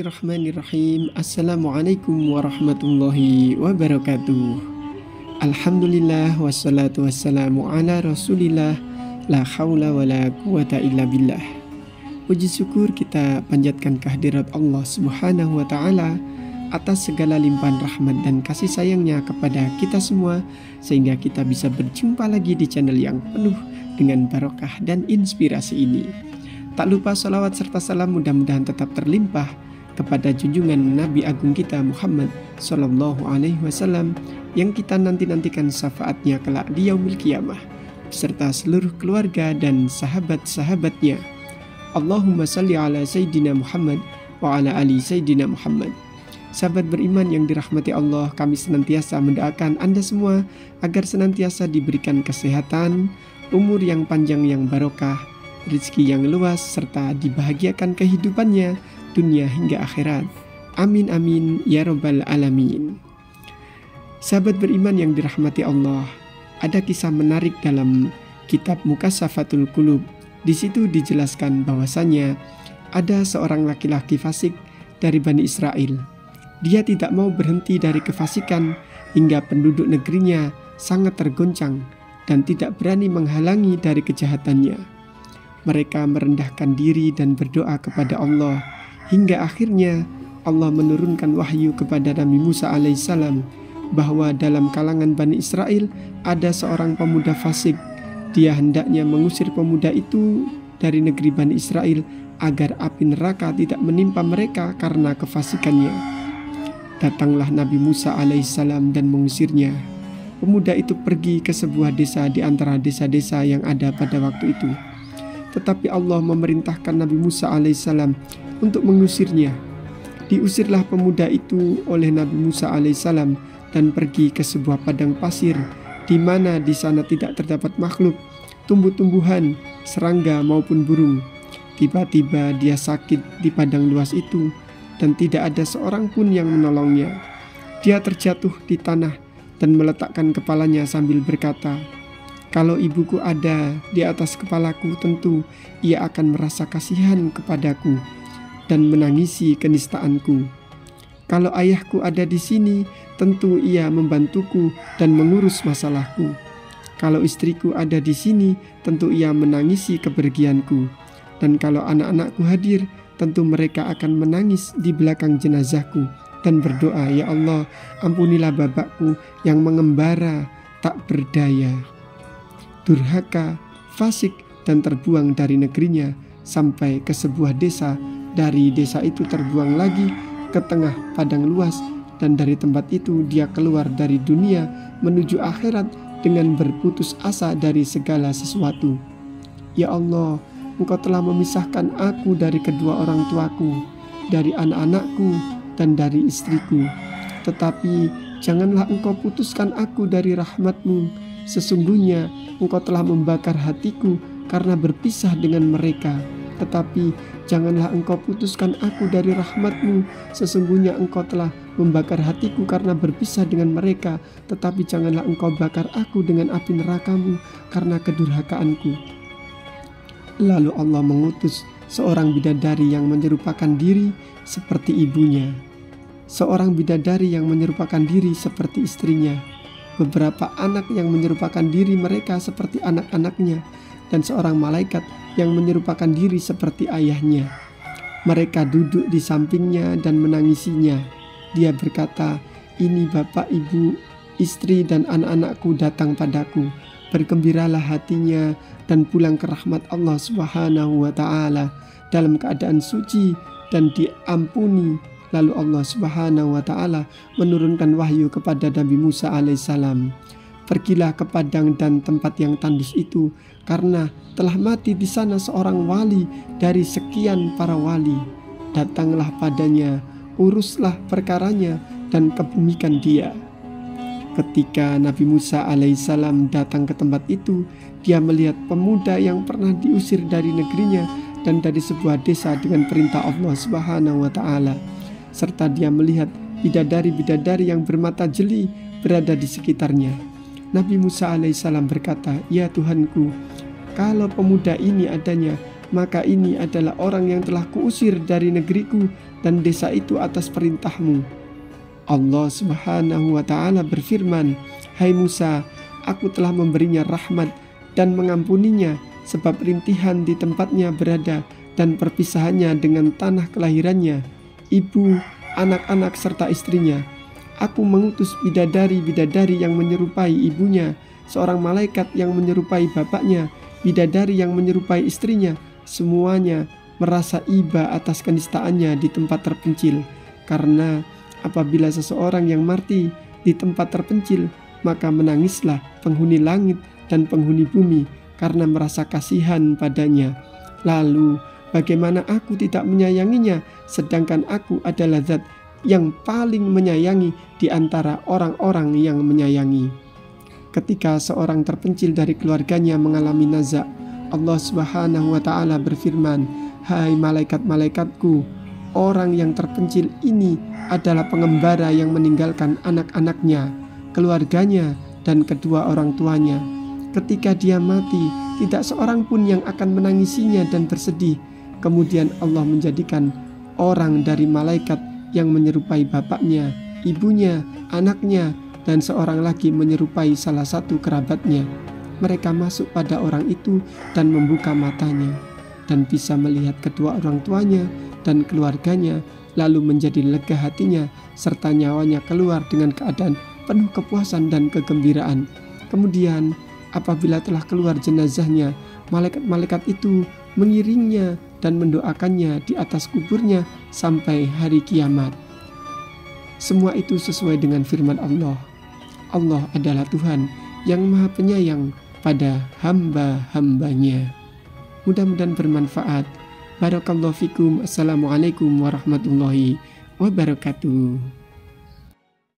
Bismillahirrahmanirrahim. Assalamualaikum warahmatullahi wabarakatuh. Alhamdulillah wassalatu wassalamu ala rasulillah. La haula wa la quwata illa billah. Puji syukur kita panjatkan kehadirat Allah subhanahu wa ta'ala atas segala limpahan rahmat dan kasih sayangnya kepada kita semua, sehingga kita bisa berjumpa lagi di channel yang penuh dengan barokah dan inspirasi ini. Tak lupa salawat serta salam mudah-mudahan tetap terlimpah kepada junjungan Nabi Agung kita Muhammad Sallallahu Alaihi Wasallam yang kita nanti-nantikan syafaatnya kelak di yaumil qiyamah beserta seluruh keluarga dan sahabat-sahabatnya. Allahumma salli ala Sayyidina Muhammad wa ala ali Sayyidina Muhammad. Sahabat beriman yang dirahmati Allah, kami senantiasa mendoakan Anda semua agar senantiasa diberikan kesehatan, umur yang panjang yang barokah, rezeki yang luas, serta dibahagiakan kehidupannya dunia hingga akhirat. Amin amin ya rabbal alamin. Sahabat beriman yang dirahmati Allah, ada kisah menarik dalam kitab Mukassafatul Qulub. Di situ dijelaskan bahwasanya ada seorang laki-laki fasik dari Bani Israel. Dia tidak mau berhenti dari kefasikan hingga penduduk negerinya sangat tergoncang dan tidak berani menghalangi dari kejahatannya. Mereka merendahkan diri dan berdoa kepada Allah, hingga akhirnya Allah menurunkan wahyu kepada Nabi Musa alaihissalam bahwa dalam kalangan Bani Israel ada seorang pemuda fasik. Dia hendaknya mengusir pemuda itu dari negeri Bani Israel agar api neraka tidak menimpa mereka karena kefasikannya. Datanglah Nabi Musa alaihissalam dan mengusirnya. Pemuda itu pergi ke sebuah desa di antara desa-desa yang ada pada waktu itu. Tetapi Allah memerintahkan Nabi Musa alaihissalam untuk mengusirnya. Diusirlah pemuda itu oleh Nabi Musa alaihissalam dan pergi ke sebuah padang pasir, di mana di sana tidak terdapat makhluk, tumbuh-tumbuhan, serangga maupun burung. Tiba-tiba dia sakit di padang luas itu dan tidak ada seorang pun yang menolongnya. Dia terjatuh di tanah dan meletakkan kepalanya sambil berkata, "Kalau ibuku ada di atas kepalaku, tentu ia akan merasa kasihan kepadaku dan menangisi kenistaanku. Kalau ayahku ada di sini, tentu ia membantuku dan mengurus masalahku. Kalau istriku ada di sini, tentu ia menangisi kepergianku. Dan kalau anak-anakku hadir, tentu mereka akan menangis di belakang jenazahku dan berdoa, 'Ya Allah, ampunilah bapakku yang mengembara tak berdaya, durhaka, fasik, dan terbuang dari negerinya sampai ke sebuah desa. Dari desa itu terbuang lagi ke tengah padang luas, dan dari tempat itu dia keluar dari dunia menuju akhirat dengan berputus asa dari segala sesuatu. Ya Allah, Engkau telah memisahkan aku dari kedua orang tuaku, dari anak-anakku, dan dari istriku. Tetapi janganlah Engkau putuskan aku dari rahmat-Mu. Sesungguhnya Engkau telah membakar hatiku karena berpisah dengan mereka. Tetapi janganlah Engkau putuskan aku dari rahmat-Mu. Sesungguhnya Engkau telah membakar hatiku karena berpisah dengan mereka. Tetapi janganlah Engkau bakar aku dengan api neraka-Mu karena kedurhakaanku." Lalu Allah mengutus seorang bidadari yang menyerupakan diri seperti ibunya, seorang bidadari yang menyerupakan diri seperti istrinya, beberapa anak yang menyerupakan diri mereka seperti anak-anaknya, dan seorang malaikat yang menyerupakan diri seperti ayahnya. Mereka duduk di sampingnya dan menangisinya. Dia berkata, "Ini bapak, ibu, istri, dan anak-anakku datang padaku. Bergembiralah hatinya dan pulang ke rahmat Allah subhanahu wa ta'ala dalam keadaan suci dan diampuni." Lalu Allah subhanahu wa ta'ala menurunkan wahyu kepada Nabi Musa alaihissalam, "Pergilah ke padang dan tempat yang tandus itu, karena telah mati di sana seorang wali dari sekian para wali. Datanglah padanya, uruslah perkaranya, dan kebumikan dia." Ketika Nabi Musa alaihissalam datang ke tempat itu, dia melihat pemuda yang pernah diusir dari negerinya dan dari sebuah desa dengan perintah Allah subhanahu wa ta'ala. Serta dia melihat bidadari-bidadari yang bermata jeli berada di sekitarnya. Nabi Musa alaihissalam berkata, "Ya Tuhanku, kalau pemuda ini adanya, maka ini adalah orang yang telah kuusir dari negeriku dan desa itu atas perintahmu. Allah Subhanahu wa Ta'ala berfirman, Hai Musa, aku telah memberinya rahmat dan mengampuninya, sebab rintihan di tempatnya berada dan perpisahannya dengan tanah kelahirannya, ibu, anak-anak serta istrinya. Aku mengutus bidadari-bidadari yang menyerupai ibunya, seorang malaikat yang menyerupai bapaknya, bidadari yang menyerupai istrinya. Semuanya merasa iba atas kenistaannya di tempat terpencil, karena apabila seseorang yang mati di tempat terpencil, maka menangislah penghuni langit dan penghuni bumi karena merasa kasihan padanya. Lalu bagaimana aku tidak menyayanginya, sedangkan aku adalah zat yang paling menyayangi di antara orang-orang yang menyayangi. Ketika seorang terpencil dari keluarganya mengalami nazak, Allah Subhanahu wa Ta'ala berfirman, Hai malaikat-malaikatku, orang yang terpencil ini adalah pengembara yang meninggalkan anak-anaknya, keluarganya, dan kedua orang tuanya. Ketika dia mati, tidak seorang pun yang akan menangisinya dan bersedih. Kemudian Allah menjadikan orang dari malaikat yang menyerupai bapaknya, ibunya, anaknya, dan seorang lagi menyerupai salah satu kerabatnya. Mereka masuk pada orang itu dan membuka matanya, dan bisa melihat kedua orang tuanya dan keluarganya, lalu menjadi lega hatinya, serta nyawanya keluar dengan keadaan penuh kepuasan dan kegembiraan. Kemudian apabila telah keluar jenazahnya, malaikat-malaikat itu mengiringnya dan mendoakannya di atas kuburnya sampai hari kiamat. Semua itu sesuai dengan firman Allah. Allah adalah Tuhan yang Maha Penyayang pada hamba-hambanya. Mudah-mudahan bermanfaat. Barakallahu fikum. Assalamualaikum warahmatullahi wabarakatuh.